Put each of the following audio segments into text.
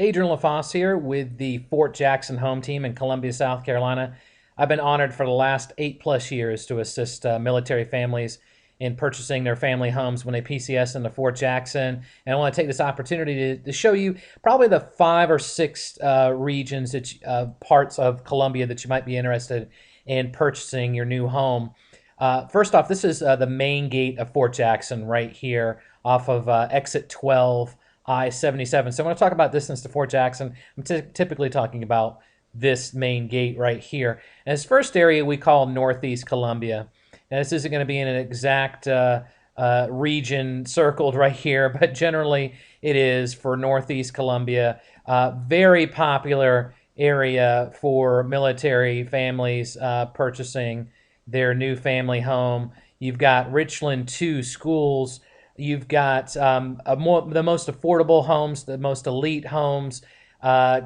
Adrian LaFosse here with the Fort Jackson home team in Columbia, South Carolina. I've been honored for the last 8+ years to assist military families in purchasing their family homes when they PCS into Fort Jackson. And I want to take this opportunity to show you probably the 5 or 6 regions, parts of Columbia that you might be interested in purchasing your new home. First off, this is the main gate of Fort Jackson right here off of exit 12. I-77. So when I talk about distance to Fort Jackson, I'm typically talking about this main gate right here. And this first area we call Northeast Columbia. Now this isn't going to be in an exact region circled right here, but generally it is for Northeast Columbia. Very popular area for military families purchasing their new family home. You've got Richland 2 schools. You've got the most affordable homes, the most elite homes,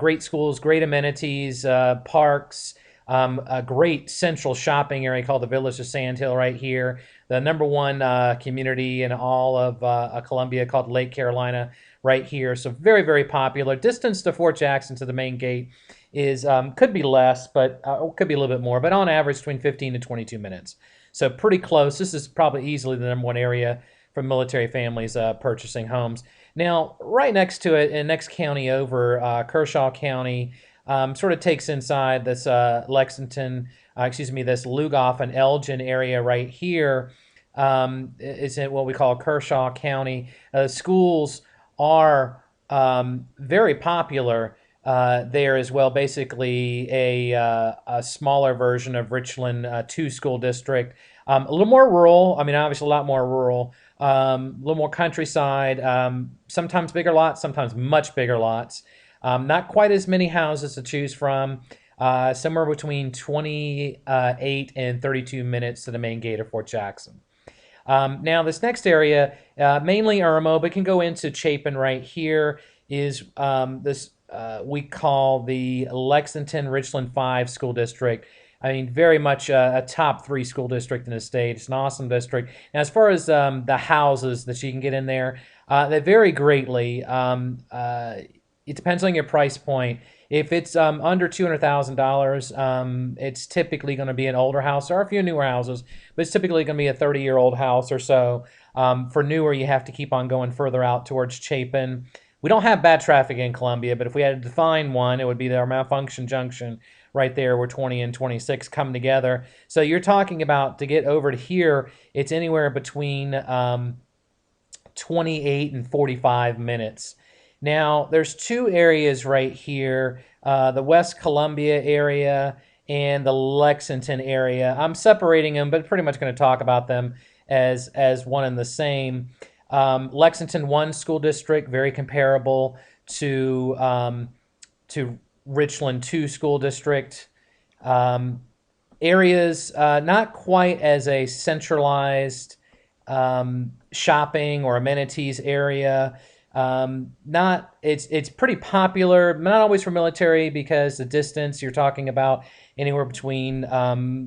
great schools, great amenities, parks, a great central shopping area called the Village of Sandhill right here. The #1 community in all of Columbia called Lake Carolina right here. So very, very popular. Distance to Fort Jackson to the main gate is could be less, but could be a little bit more, but on average between 15 to 22 minutes. So pretty close. This is probably easily the #1 area for military families purchasing homes. Now, right next to it, in next county over, Kershaw County, sort of takes inside this Lexington, this Lugoff and Elgin area right here. Is in what we call Kershaw County. Schools are very popular there as well. Basically, a smaller version of Richland 2 school district. A little more rural. I mean, obviously a lot more rural. A little more countryside. Sometimes bigger lots, sometimes much bigger lots. Not quite as many houses to choose from. Somewhere between 28 and 32 minutes to the main gate of Fort Jackson. Now, this next area, mainly Irmo, but can go into Chapin right here, is this we call the Lexington Richland 5 school district. I mean, very much a top 3 school district in the state. It's an awesome district. Now, as far as the houses that you can get in there, they vary greatly. It depends on your price point. If it's under $200,000, it's typically going to be an older house. There are a few newer houses, but it's typically going to be a 30-year-old house or so. For newer, you have to keep on going further out towards Chapin. We don't have bad traffic in Columbia, but if we had to define one, it would be our Malfunction Junction right there where 20 and 26 come together. So you're talking about, to get over to here, it's anywhere between 28 and 45 minutes. Now, there's 2 areas right here, the West Columbia area and the Lexington area. I'm separating them, but pretty much going to talk about them as one and the same. Lexington 1 school district, very comparable to Richland 2 school district. Areas not quite as a centralized shopping or amenities area. It's pretty popular, not always for military, because the distance you're talking about anywhere between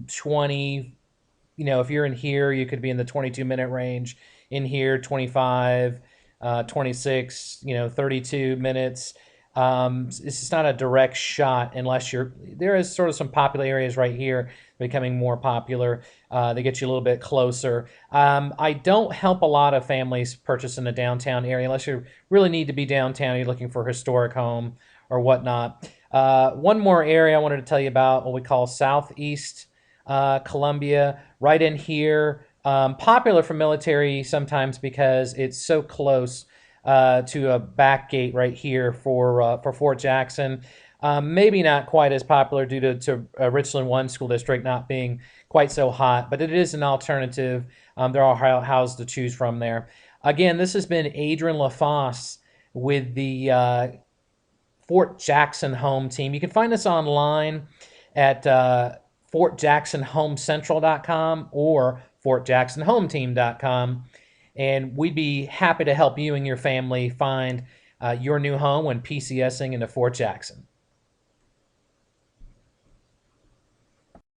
20, if you're in here, you could be in the 22-minute range. In here, 25, 26, 32 minutes. It's just not a direct shot unless there is sort of some popular areas right here becoming more popular. They get you a little bit closer. I don't help a lot of families purchase in the downtown area unless you really need to be downtown, you're looking for a historic home or whatnot. One more area I wanted to tell you about, what we call Southeast Columbia, right in here. Popular for military sometimes because it's so close to a back gate right here for Fort Jackson. Maybe not quite as popular due to Richland 1 school district not being quite so hot, but it is an alternative. There are houses to choose from there. Again, this has been Adrian LaFosse with the Fort Jackson home team. You can find us online at FortJacksonHomeCentral.com or FortJacksonHomeTeam.com, and we'd be happy to help you and your family find your new home when PCSing into Fort Jackson.